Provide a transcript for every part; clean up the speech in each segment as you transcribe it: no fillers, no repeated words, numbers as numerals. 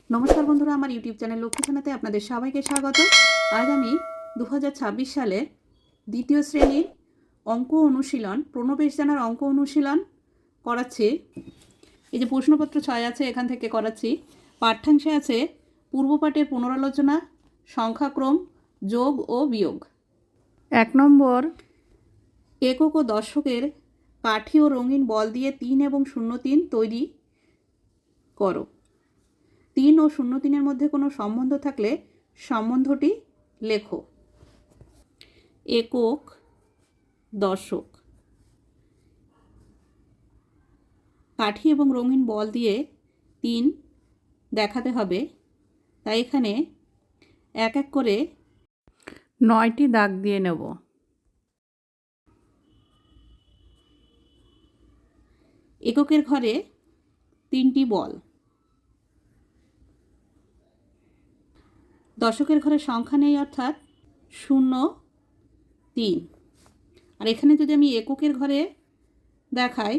নমস্কার বন্ধুরা, আমার ইউটিউব চ্যানেল লক্ষ্মীখানাতে আপনাদের সবাইকে স্বাগত। আজ আমি 2026 সালে দ্বিতীয় শ্রেণীর অঙ্ক অনুশীলন, প্রণবেশ জানার অঙ্ক অনুশীলন করাচ্ছি। এই যে প্রশ্নপত্র 6 আছে, এখান থেকে করাচ্ছি। পাঠ্যাংশে আছে পূর্বপাঠের পুনরালোচনা, সংখ্যাক্রম, যোগ ও বিয়োগ। 1 নম্বর, একক ও দশকের কাঠি ও রঙিন বল দিয়ে 3 এবং 0-3 তৈরি করো। 3 ও 0-3-এর মধ্যে কোনো সম্বন্ধ থাকলে সম্বন্ধটি লেখো। একক, দশক, কাঠি এবং রঙিন বল দিয়ে 3 দেখাতে হবে। তাই এখানে এক এক করে 9টি দাগ দিয়ে নেব। এককের ঘরে 3টি বল, দশকের ঘরে সংখ্যা নেই অর্থাৎ 0, 3। আর এখানে যদি আমি এককের ঘরে দেখাই,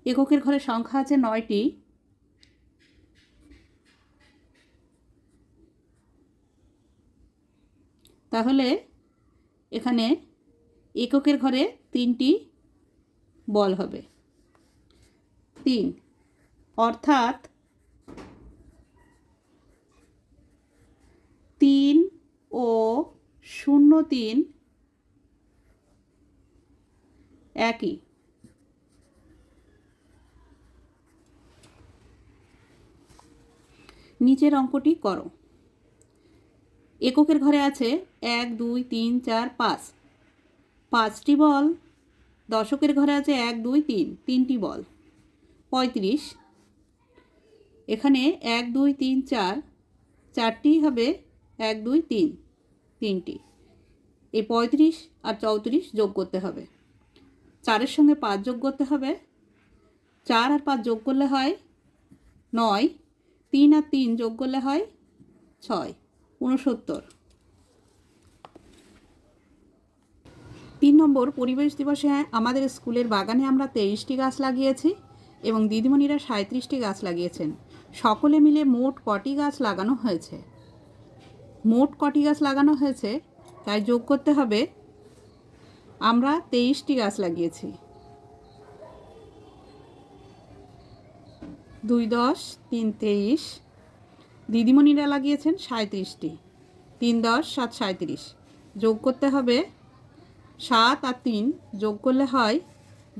এককের ঘরে সংখ্যা আছে 9টি। তাহলে এখানে এককের ঘরে 3টি বল হবে। 3 অর্থাৎ 3 ও 0-3 একই। নিচের অঙ্কটি করো। এককের ঘরে আছে 1, 2, 3, 4, 5, 5টি বল। দশকের ঘরে আছে 1, 2, 3, 3টি বল, 35। এখানে 1, 2, 3, 4, 4টি হবে, 1, 2, 3, 3টি। এই 35 আর 34 যোগ করতে হবে। 4-এর সঙ্গে 5 যোগ করতে হবে। 4 আর 5 যোগ করলে হয় 9, 3 আর 3 যোগ করলে হয় 6, 69। 3 নম্বর, পরিবেশ দিবসে আমাদের স্কুলের বাগানে আমরা 23টি গাছ লাগিয়েছি এবং দিদিমণিরা 37টি গাছ লাগিয়েছেন। সকলে মিলে মোট কটি গাছ লাগানো হয়েছে? মোট কটি গাছ লাগানো হয়েছে তাই যোগ করতে হবে। আমরা 23টি গাছ লাগিয়েছি। 2 10, 3 23। দিদিমণিরা লাগিয়েছেন 37টি। 3 10, 7 37। যোগ করতে হবে। 7 আর 3 যোগ করলে হয়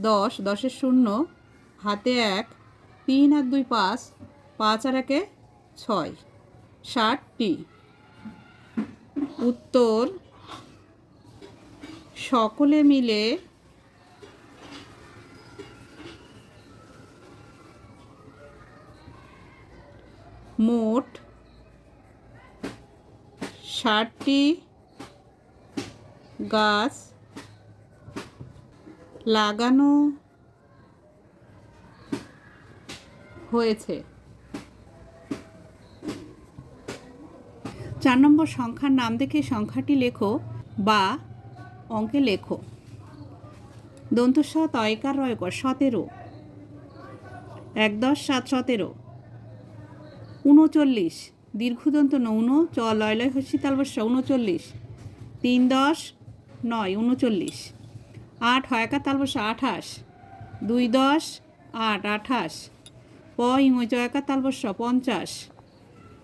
10, 10-এর 0, হাতে 1, 3 আর 2 5, 5 আর 1 6, 60টি। উত্তর, সকলে মিলে মোট 60টি গাছ লাগানো হয়েছে। 4 নম্বর, সংখ্যার নাম দেখে সংখ্যাটি লেখো বা অঙ্কে লেখো। দন্তস্ব তয়কার রয়কর 17, 1 10 7 17, 39, দীর্ঘদন্ত নৌন চ লয় লয় হস্যি তালবস্য 39, 3 10 9 39, 8 হয়কার তালবস্য 28, 2 10 8 28, প ইংয় জয়কার তালবস্য 50,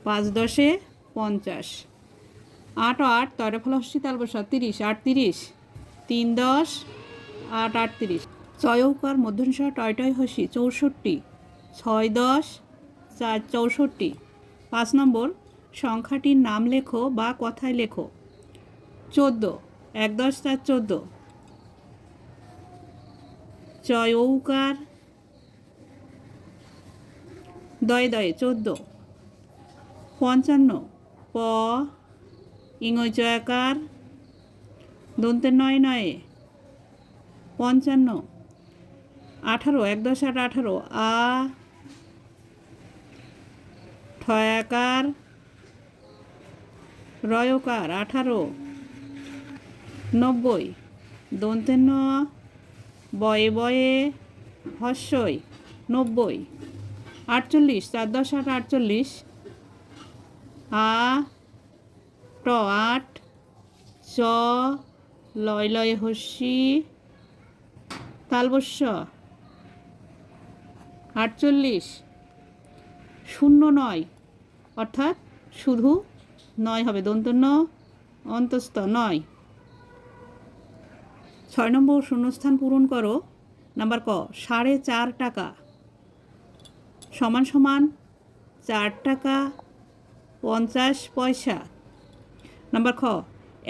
5 10 50, 8 8 তয়রফল হস্যি তালবস্য 30, 38, 3 10 8 38, চয়ৌকার মধ্যনস্ব টয় টয় হস্যি 64, 6 10 4 64। 5 নম্বর, সংখ্যাটির নাম লেখো বা কথায় লেখো। 14, 1 10 4 14, চয়ৌকার দয়ে দয়ে 14, 55, প ইংয় চয়াকার দন্তের 9 9, 55, 18, 1 10 8 18, আ ঠয়াকার রয়কার 18, 90, দন্তের ন বয়ে বয়ে হস্যই 90, 48, 4 10 8 48, আ ট 8, চ লয় লয় হস্যি তালবস্য 48, 09, অর্থাৎ শুধু 9 হবে, দন্তন্য অন্তস্থ 9। 6 নম্বর শূন্যস্থান পূরণ করো। নাম্বার ক 4.5 টাকা সমান সমান 4 টাকা 50 পয়সা। নাম্বার খ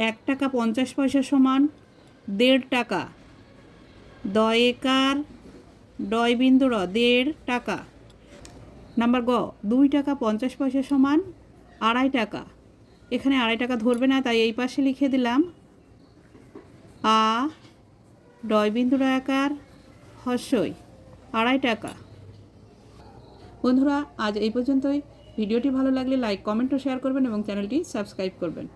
1 টাকা 50 পয়সা সমান 1.5 টাকা, দয় একার ডয় বিন্দু র 1.5 টাকা। নাম্বার গ 2 টাকা 50 পয়সা সমান 2.5 টাকা। এখানে 2.5 টাকা ধরবে না, তাই এই পাশে লিখে দিলাম আ ডয় বিন্দু র আকার হস্যই 2.5 টাকা। বন্ধুরা আজ এই পর্যন্তই। ভিডিওটি ভালো লাগলে লাইক কমেন্ট ও শেয়ার করবেন এবং চ্যানেলটি সাবস্ক্রাইব করবেন।